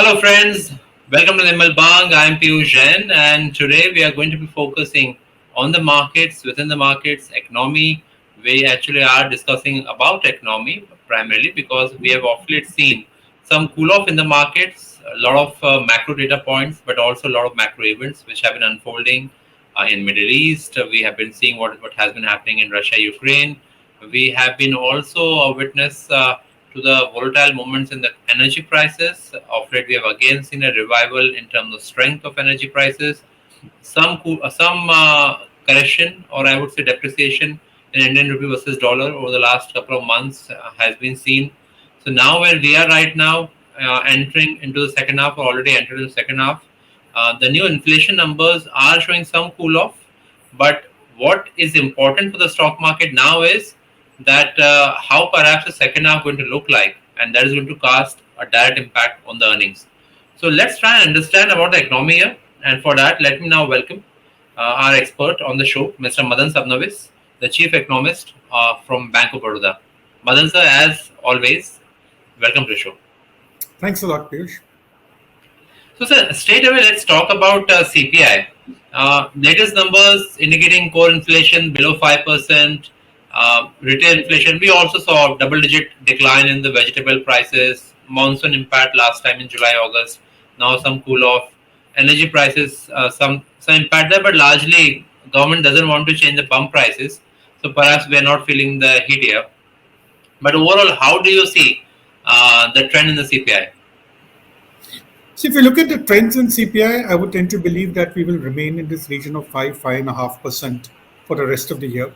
Hello, friends. Welcome to Nirmal Bang. I'm Piyush Jain, and today we are going to be focusing on the markets, within the markets, economy. We actually are discussing about economy primarily because we have of late seen some cool off in the markets, a lot of macro data points, but also a lot of macro events which have been unfolding in Middle East. We have been seeing what has been happening in Russia, Ukraine. We have been also a witness. To the volatile movements in the energy prices. Of late, we have again seen a revival in terms of strength of energy prices. Some correction, or I would say depreciation, in Indian rupee versus dollar over the last couple of months has been seen. So now, where we are right now, entering into the second half, or already entered in the second half, the new inflation numbers are showing some cool off. But what is important for the stock market now is that how perhaps the second half going to look like, and that is going to cast a direct impact on the earnings. So let's try and understand about the economy here. And for that, let me now welcome our expert on the show, Mr. Madan Sabnavis, the chief economist from Bank of Baroda. Madan sir, as always, welcome to the show. Thanks a lot, Piyush. So, sir, straight away, let's talk about CPI. Latest numbers indicating core inflation below 5%, retail inflation. We also saw double-digit decline in the vegetable prices, monsoon impact last time in July, August. Now some cool off. Energy prices, some impact there, but largely government doesn't want to change the pump prices. So perhaps we are not feeling the heat here. But overall, how do you see the trend in the CPI? So, if you look at the trends in CPI, I would tend to believe that we will remain in this region of 5.5% for the rest of the year.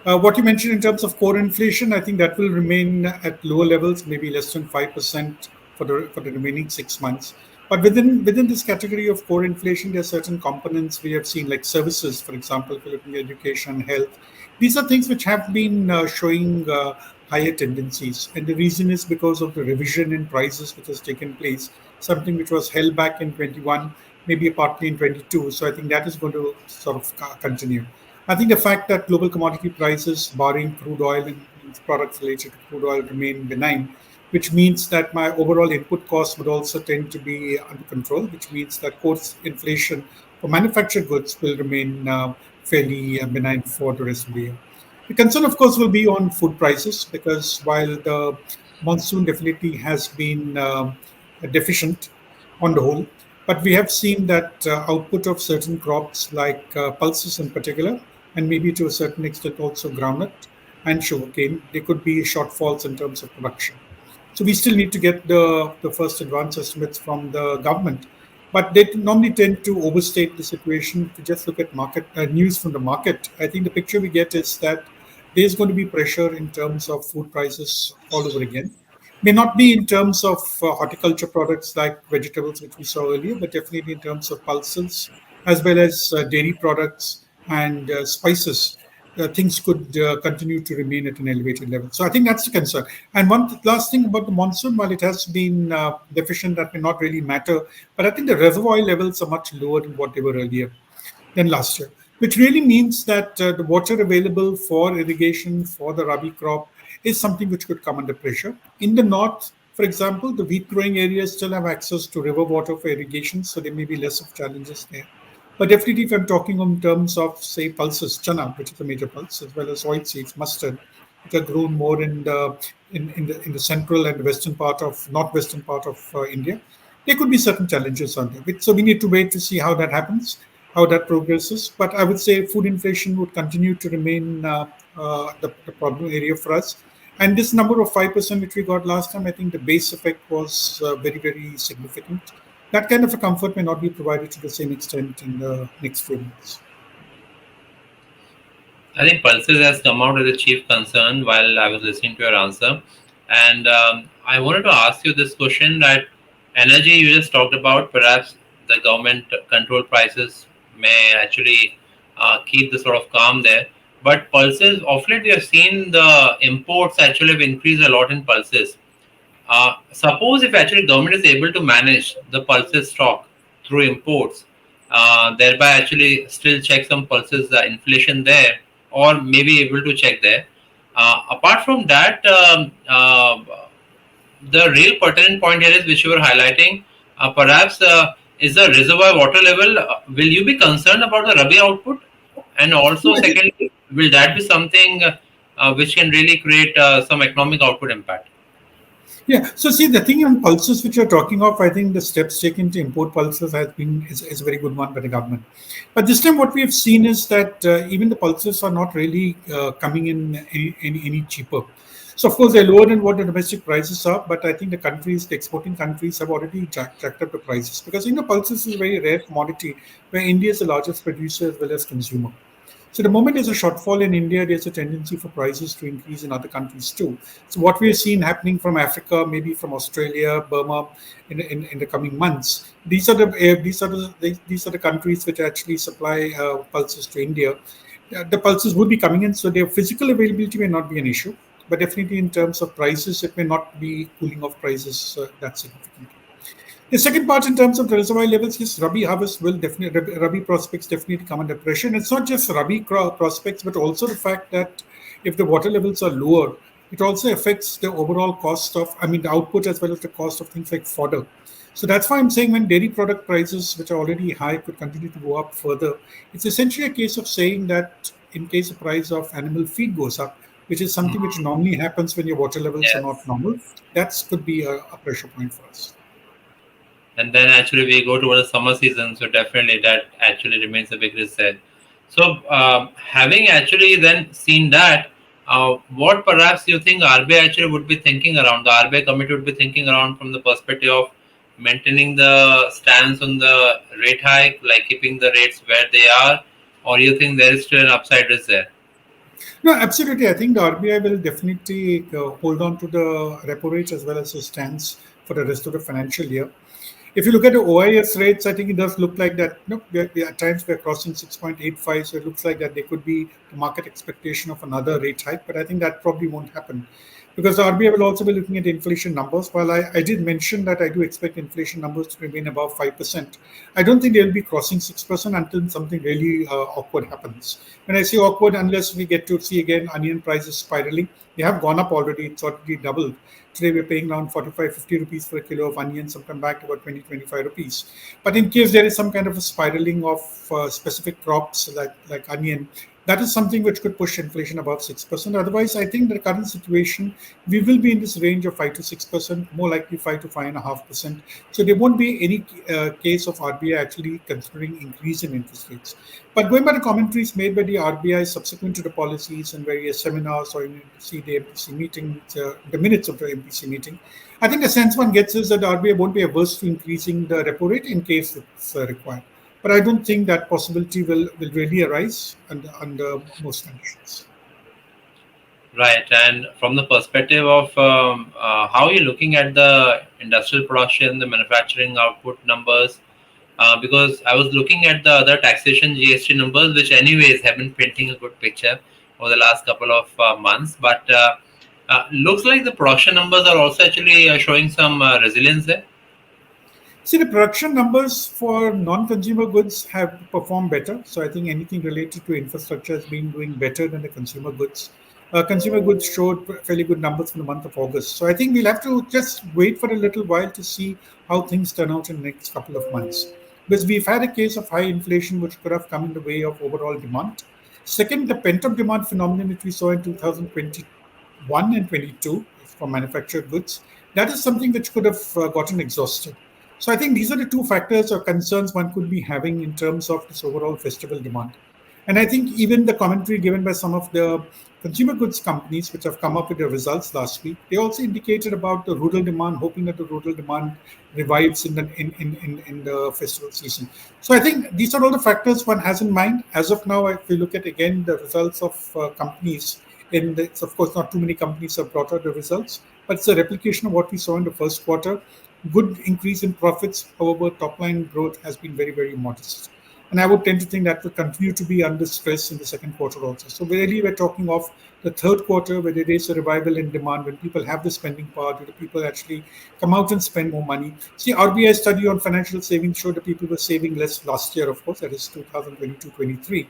What you mentioned in terms of core inflation, I think that will remain at lower levels, maybe less than 5% for the remaining 6 months. But within this category of core inflation, there are certain components we have seen, like services, for example, if you're looking at education, health. These are things which have been showing higher tendencies, and the reason is because of the revision in prices which has taken place, something which was held back in 21, maybe partly in 22. So I think that is going to sort of continue. I think the fact that global commodity prices, barring crude oil and products related to crude oil, remain benign, which means that my overall input costs would also tend to be under control, which means that core inflation for manufactured goods will remain fairly benign for the rest of the year. The concern, of course, will be on food prices because while the monsoon definitely has been deficient on the whole, but we have seen that output of certain crops like pulses in particular, and maybe to a certain extent also groundnut and sugarcane, there could be shortfalls in terms of production. So we still need to get the first advance estimates from the government. But they normally tend to overstate the situation. If you just look at market news from the market, I think the picture we get is that there's going to be pressure in terms of food prices all over again. May not be in terms of horticulture products like vegetables, which we saw earlier, but definitely in terms of pulses, as well as dairy products and spices. Things could continue to remain at an elevated level. So I think that's the concern. And one last thing about the monsoon, while it has been deficient, that may not really matter, but I think the reservoir levels are much lower than what they were earlier than last year, which really means that the water available for irrigation for the rabi crop is something which could come under pressure. In the north, for example, the wheat growing areas still have access to river water for irrigation, so there may be less of challenges there. But definitely, if I'm talking in terms of, say, pulses, chana, which is a major pulse, as well as oilseeds, mustard, which are grown more in the central and western part of northwestern part of India, there could be certain challenges on there. So we need to wait to see how that happens, how that progresses. But I would say food inflation would continue to remain the problem area for us. And this number of 5% which we got last time, I think the base effect was very, very significant. That kind of a comfort may not be provided to the same extent in the next few months. I think pulses has come out as a chief concern while I was listening to your answer. And I wanted to ask you this question that energy you just talked about, perhaps the government control prices may actually keep the sort of calm there. But pulses, of late we have seen the imports actually have increased a lot in pulses. Suppose if actually government is able to manage the pulses stock through imports, thereby actually still check some pulses inflation there, or maybe able to check there. Apart from that, the real pertinent point here is which you were highlighting. perhaps is the reservoir water level, will you be concerned about the Rabi output? And also, No, I think secondly, will that be something which can really create some economic output impact? yeah. So see, the thing on pulses which you're talking of, I think the steps taken to import pulses is a very good one by the government. But this time, what we have seen is that even the pulses are not really coming in any cheaper. So of course they're lower than what the domestic prices are, but I think the exporting countries have already jacked up the prices because pulses is a very rare commodity where India is the largest producer as well as consumer. So the moment there's a shortfall in India, there's a tendency for prices to increase in other countries too. So what we're seeing happening from Africa, maybe from Australia, Burma, in the coming months, these are the countries which actually supply pulses to India. The pulses would be coming in, so their physical availability may not be an issue, but definitely in terms of prices, it may not be cooling off prices that significantly. The second part, in terms of the reservoir levels, is Rabi harvest will definitely, Rabi prospects definitely come under pressure. And it's not just Rabi prospects, but also the fact that if the water levels are lower, it also affects the overall cost of, I mean, the output as well as the cost of things like fodder. So that's why I'm saying when dairy product prices, which are already high, could continue to go up further, it's essentially a case of saying that in case the price of animal feed goes up, which is something which normally happens when your water levels are not Yes. normal, that could be a pressure point for us. And then actually we go toward the summer season, so definitely that actually remains a big risk there. So having actually then seen that, what perhaps you think RBI actually would be thinking around, the RBI committee would be thinking around from the perspective of maintaining the stance on the rate hike, like keeping the rates where they are, or you think there is still an upside risk there? No, absolutely. I think the RBI will definitely hold on to the repo rates as well as the stance for the rest of the financial year. If you look at the OIS rates, I think it does look like that. At times we're crossing 6.85, so it looks like that there could be the market expectation of another rate hike, but I think that probably won't happen because the RBI will also be looking at inflation numbers. While I did mention that I do expect inflation numbers to remain above 5%, I don't think they'll be crossing 6% until something really awkward happens. When I say awkward, unless we get to see again onion prices spiraling, they have gone up already, it's already doubled. Today we're paying around 45-50 rupees for a kilo of onions, sometime back to about 20-25 rupees. But in case there is some kind of a spiraling of specific crops like onion, that is something which could push inflation above 6%. Otherwise, I think the current situation, we will be in this range of 5 to 6%, more likely 5 to 5.5%. So there won't be any case of RBI actually considering increase in interest rates. But going by the commentaries made by the RBI subsequent to the policies and various seminars, or you see the MPC meeting, the minutes of the MPC meeting, I think the sense one gets is that the RBI won't be averse to increasing the repo rate in case it's required. But I don't think that possibility will really arise under most conditions. Right, and from the perspective of how you're looking at the industrial production, the manufacturing output numbers, because I was looking at the other taxation GST numbers, which anyways have been painting a good picture over the last couple of months. But looks like the production numbers are also actually showing some resilience there. See, the production numbers for non-consumer goods have performed better. So I think anything related to infrastructure has been doing better than the consumer goods. Consumer goods showed fairly good numbers for the month of August. So I think we'll have to just wait for a little while to see how things turn out in the next couple of months. Because we've had a case of high inflation, which could have come in the way of overall demand. Second, the pent-up demand phenomenon which we saw in 2021 and 22 for manufactured goods, that is something which could have gotten exhausted. So I think these are the two factors or concerns one could be having in terms of this overall festival demand. And I think even the commentary given by some of the consumer goods companies which have come up with their results last week, they also indicated about the rural demand, hoping that the rural demand revives in the festival season. So I think these are all the factors one has in mind. As of now, if we look at again the results of companies, and it's of course not too many companies have brought out the results, but it's a replication of what we saw in the first quarter. Good increase in profits. However, top line growth has been very, very modest. And I would tend to think that will continue to be under stress in the second quarter also. So really, we're talking of the third quarter where there is a revival in demand, when people have the spending power, where the people actually come out and spend more money. See, RBI study on financial savings showed that people were saving less last year, of course, that is 2022-23.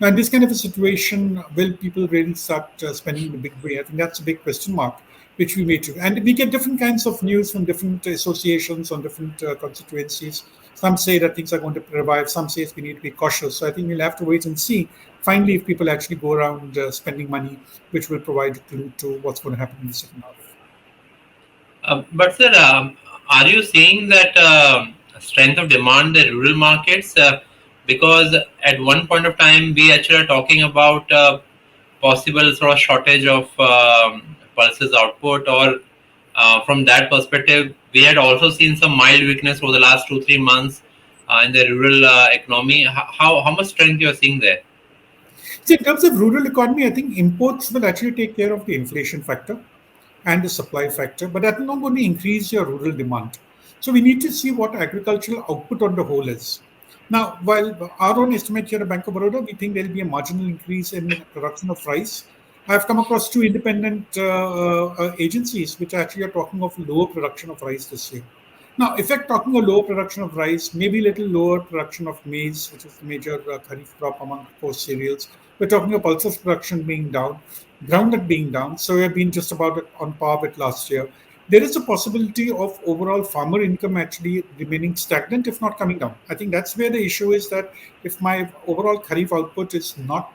Now, in this kind of a situation, will people really start spending in a big way? I think that's a big question mark. which we made to. And we get different kinds of news from different associations on different constituencies. Some say that things are going to revive. Some say we need to be cautious. So I think we'll have to wait and see. Finally, if people actually go around spending money, which will provide a clue to what's going to happen in the second half. But sir, are you seeing that strength of demand in the rural markets? Because at one point of time, we actually are talking about possible sort of shortage of pulses output, or from that perspective, we had also seen some mild weakness over the last 2 3 months in the rural economy. How much strength you are seeing there? See, in terms of rural economy, I think imports will actually take care of the inflation factor and the supply factor, but that will not going to increase your rural demand. So we need to see what agricultural output on the whole is. Now, while our own estimate here at Bank of Baroda, we think there will be a marginal increase in production of rice. I've come across two independent agencies which actually are talking of lower production of rice this year. Now, if we're talking a lower production of rice, maybe a little lower production of maize, which is the major kharif crop among coarse cereals, we're talking of pulses production being down, groundnut being down. So we've been just about on par with last year. There is a possibility of overall farmer income actually remaining stagnant, if not coming down. I think that's where the issue is that if my overall kharif output is not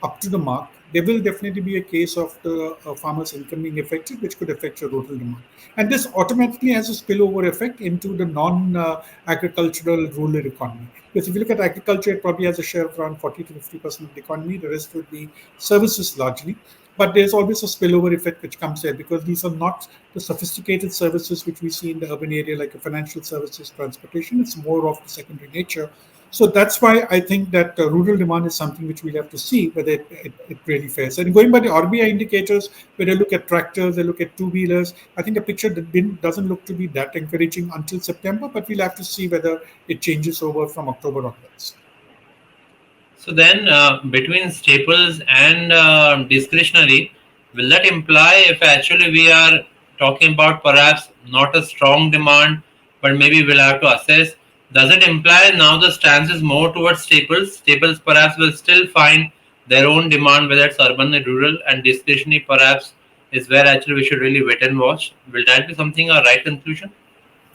up to the mark, there will definitely be a case of the farmers' income being affected, which could affect your total demand. And this automatically has a spillover effect into the non-agricultural rural economy. Because if you look at agriculture, it probably has a share of around 40 to 50% of the economy. The rest would be services largely. But there's always a spillover effect which comes there because these are not the sophisticated services which we see in the urban area, like financial services, transportation. It's more of the secondary nature. So that's why I think that rural demand is something which we'll have to see whether it really fares. And going by the RBI indicators, where they look at tractors, they look at two-wheelers, I think the picture doesn't look to be that encouraging until September, but we'll have to see whether it changes over from October onwards. So then, between staples and discretionary, will that imply if actually we are talking about perhaps not a strong demand, but maybe we'll have to assess? Does it imply now the stance is more towards staples? Staples perhaps will still find their own demand, whether it's urban or rural, and discretionary perhaps is where actually we should really wait and watch. Will that be something a right conclusion?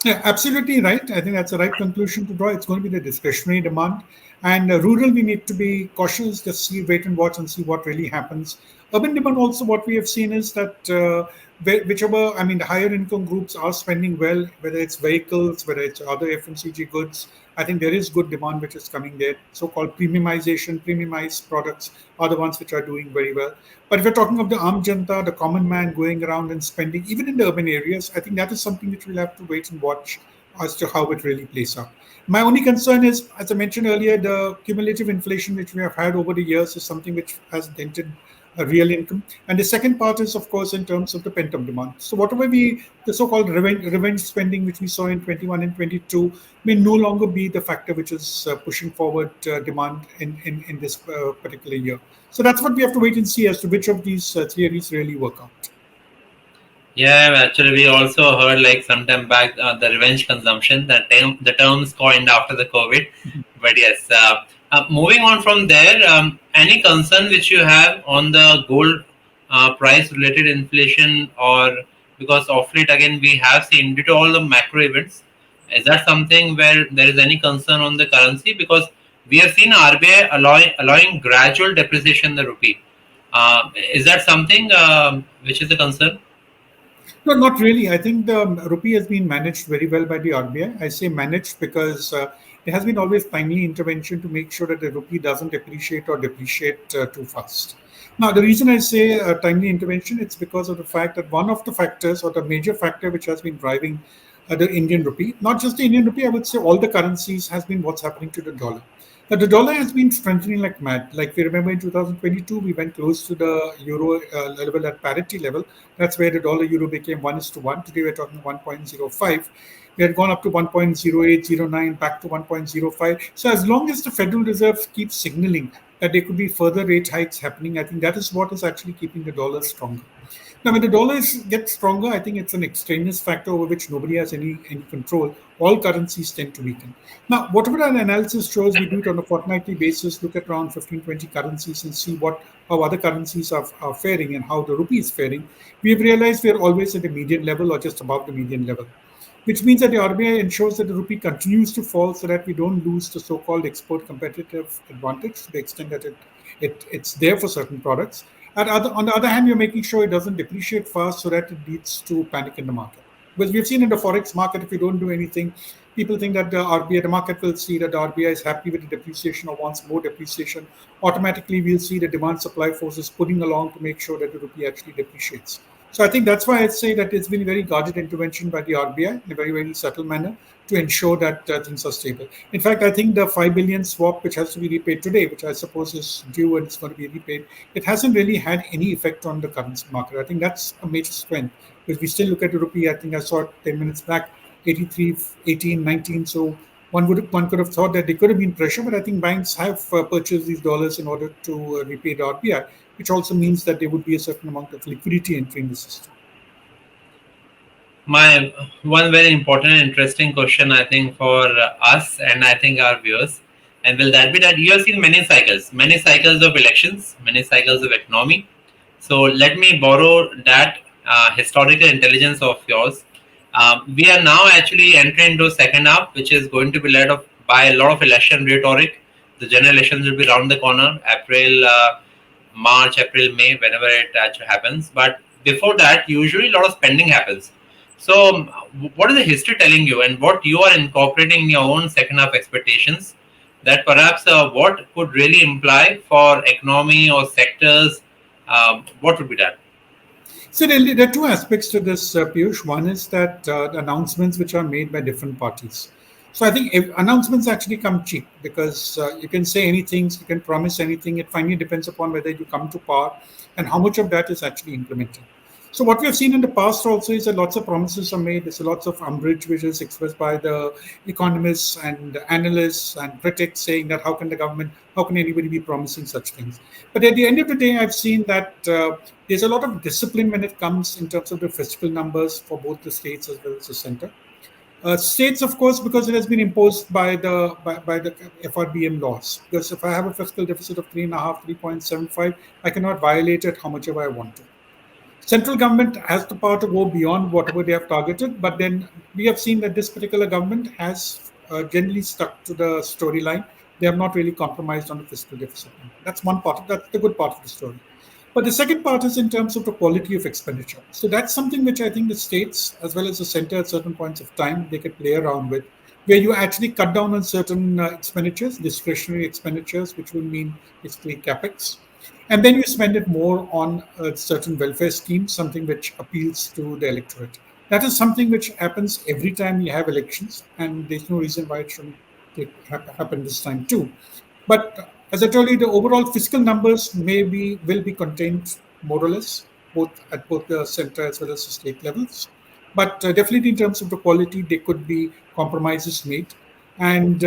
Yeah, absolutely right. I think that's the right conclusion to draw. It's going to be the discretionary demand. And rural, we need to be cautious, just see, wait and watch and see what really happens. Urban demand, also, what we have seen is that whichever, I mean, the higher income groups are spending well, whether it's vehicles, whether it's other FMCG goods. I think there is good demand which is coming there. So called premiumization, premiumized products are the ones which are doing very well. But if you're talking of the Aam Janta, the common man going around and spending, even in the urban areas, I think that is something which we'll have to wait and watch as to how it really plays out. My only concern is, as I mentioned earlier, the cumulative inflation which we have had over the years is something which has dented a real income. And the second part is, of course, in terms of the pent-up demand. So whatever the so-called revenge spending which we saw in 21 and 22 may no longer be the factor which is pushing forward demand in this particular year. So that's what we have to wait and see as to which of these theories really work out. Yeah, actually, we also heard like sometime back the revenge consumption, the terms coined after the COVID. But yes, moving on from there, any concern which you have on the gold price related inflation, or because of late again we have seen due to all the macro events, is that something where there is any concern on the currency? Because we have seen RBI allowing gradual depreciation in the rupee. Is that something which is a concern? No, not really. I think the rupee has been managed very well by the RBI. I say managed because there has been always timely intervention to make sure that the rupee doesn't appreciate or depreciate too fast. Now, the reason I say timely intervention, it's because of the fact that one of the factors or the major factor which has been driving the Indian rupee, not just the Indian rupee, I would say all the currencies, has been what's happening to the dollar. But the dollar has been strengthening like mad. Like we remember in 2022, we went close to the euro level at parity level. That's where the dollar euro became 1:1. Today we're talking 1.05. We had gone up to 1.0809, back to 1.05. So as long as the Federal Reserve keeps signaling that there could be further rate hikes happening. I think that is what is actually keeping the dollar stronger. Now, when the gets stronger, I think it's an extraneous factor over which nobody has any control. All currencies tend to weaken. Now, whatever our analysis shows, we do it on a fortnightly basis, look at around 15, 20 currencies and see how other currencies are faring and how the rupee is faring. We've realized we're always at the median level or just above the median level, which means that the RBI ensures that the rupee continues to fall so that we don't lose the so-called export competitive advantage to the extent that it's there for certain products. On the other hand, you're making sure it doesn't depreciate fast so that it leads to panic in the market. Because we've seen in the forex market, if you don't do anything, people think that the RBI, the market will see that the RBI is happy with the depreciation or wants more depreciation. Automatically, we'll see the demand supply forces pulling along to make sure that the rupee actually depreciates. So I think that's why I'd say that it's been a very guarded intervention by the RBI in a very, very subtle manner to ensure that things are stable. In fact, I think the 5 billion swap, which has to be repaid today, which I suppose is due and it's going to be repaid, it hasn't really had any effect on the currency market. I think that's a major strength because we still look at the rupee. I think I saw it 10 minutes back, 83, 18, 19. So one could have thought that there could have been pressure, but I think banks have purchased these dollars in order to repay the RBI, which also means that there would be a certain amount of liquidity entering the system. My one very important and interesting question, I think, for us and I think our viewers, and will that be that you have seen many cycles of elections, many cycles of economy. So let me borrow that historical intelligence of yours. We are now actually entering into second half, which is going to be led by a lot of election rhetoric. The general elections will be around the corner, April, March, April, May, whenever it actually happens. But before that, usually a lot of spending happens. So, what is the history telling you, and what you are incorporating in your own second half expectations? That perhaps what could really imply for economy or sectors? What would be that? So there are two aspects to this, Piyush. One is that the announcements which are made by different parties. So I think if announcements actually come cheap because you can say anything, you can promise anything. It finally depends upon whether you come to power and how much of that is actually implemented. So what we have seen in the past also is that lots of promises are made. There's lots of umbrage which is expressed by the economists and analysts and critics saying that how can anybody be promising such things? But at the end of the day, I've seen that there's a lot of discipline when it comes in terms of the fiscal numbers for both the states as well as the center. States, of course, because it has been imposed by the FRBM laws. Because if I have a fiscal deficit of 3.5, 3.75, I cannot violate it how much ever I want to. Central government has the power to go beyond whatever they have targeted, but then we have seen that this particular government has generally stuck to the storyline. They have not really compromised on the fiscal deficit. That's one part. That's the good part of the story. But the second part is in terms of the quality of expenditure. So that's something which I think the states, as well as the center, at certain points of time, they can play around with, where you actually cut down on certain expenditures, discretionary expenditures, which will mean basically capex, and then you spend it more on a certain welfare scheme, something which appeals to the electorate. That is something which happens every time you have elections, and there's no reason why it shouldn't happen this time too. But as I told you, the overall fiscal numbers will be contained more or less, both the center as well as the state levels. But definitely in terms of the quality, there could be compromises made. And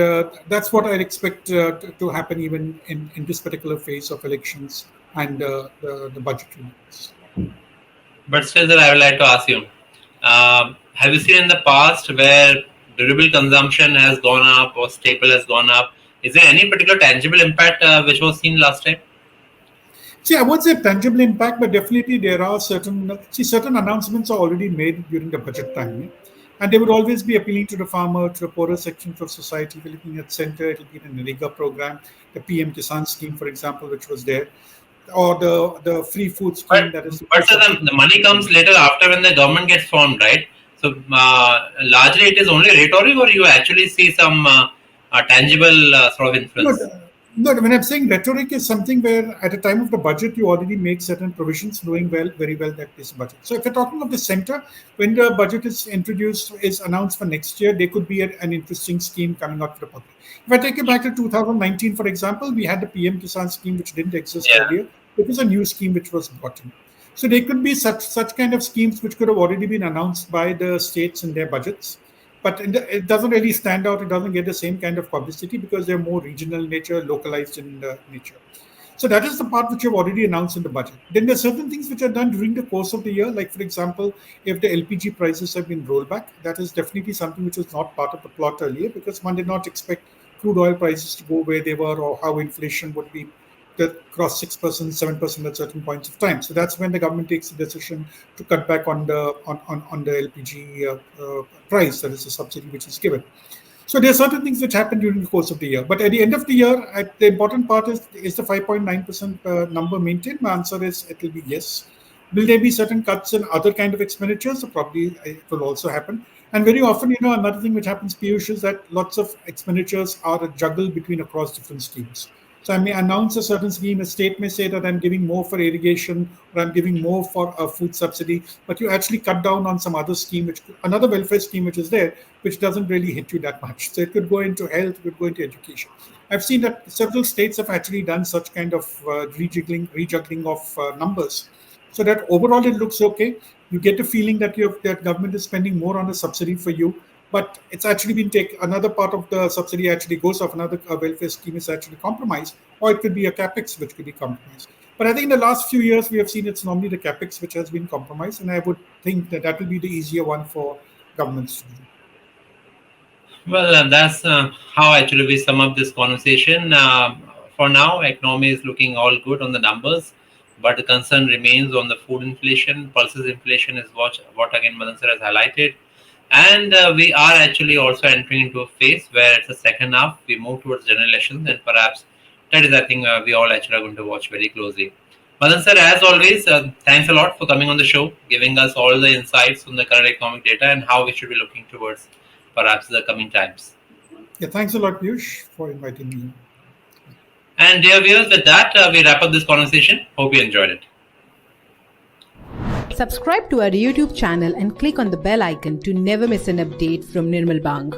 that's what I'd expect to happen even in this particular phase of elections and the budgetary numbers. But still, sir, I would like to ask you: have you seen in the past where durable consumption has gone up or staple has gone up? Is there any particular tangible impact which was seen last time? See, I won't say tangible impact, but definitely there are certain announcements are already made during the budget time. And they would always be appealing to the farmer, to the poorer sections of society. We're looking at center, it'll be the Nirega program, the PM Kisan scheme, for example, which was there, or the free food But scheme that is but sir, the money comes later after when the government gets formed, right? So largely it is only rhetoric, or you actually see some tangible sort of No, influence. no. When I'm saying rhetoric is something where at the time of the budget you already make certain provisions, knowing very well that this budget. So if you're talking of the center, when the budget is announced for next year, there could be an interesting scheme coming out for the public. If I take you back to 2019, for example, we had the PM Kisan scheme which didn't exist Yeah. earlier. It was a new scheme which was brought in. So there could be such kind of schemes which could have already been announced by the states in their budgets, but it doesn't really stand out. It doesn't get the same kind of publicity because they're more regional nature, localized in nature. So that is the part which you've already announced in the budget. Then there are certain things which are done during the course of the year. Like, for example, if the LPG prices have been rolled back, that is definitely something which was not part of the plot earlier because one did not expect crude oil prices to go where they were or how inflation would be that cross 6%, 7% at certain points of time. So that's when the government takes the decision to cut back on the LPG price, that is the subsidy which is given. So there are certain things which happen during the course of the year. But at the end of the year, the important part is the 5.9% number maintained? My answer is it will be yes. Will there be certain cuts in other kind of expenditures? So probably it will also happen. And very often, another thing which happens, Piyush, is that lots of expenditures are a juggle between across different schemes. So I may announce a certain scheme. A state may say that I'm giving more for irrigation or I'm giving more for a food subsidy, but you actually cut down on some other scheme, another welfare scheme which is there, which doesn't really hit you that much. So it could go into health, it could go into education. I've seen that several states have actually done such kind of rejuggling of numbers, so that overall it looks okay. You get a feeling that that government is spending more on a subsidy for you, but it's actually been taken. Another part of the subsidy actually goes off. Another welfare scheme is actually compromised, or it could be a capex which could be compromised. But I think in the last few years we have seen it's normally the capex which has been compromised, and I would think that will be the easier one for governments to do. Well, that's how actually we sum up this conversation. For now, economy is looking all good on the numbers, but the concern remains on the food inflation. Pulses inflation is what again Madan sir has highlighted. And we are actually also entering into a phase where it's the second half, we move towards general elections, and perhaps that is, I think, we all actually are going to watch very closely. Madan sir, as always, thanks a lot for coming on the show, giving us all the insights on the current economic data and how we should be looking towards perhaps the coming times. Yeah, thanks a lot, Piyush, for inviting me. And dear viewers, with that, we wrap up this conversation. Hope you enjoyed it. Subscribe to our YouTube channel and click on the bell icon to never miss an update from Nirmal Bang.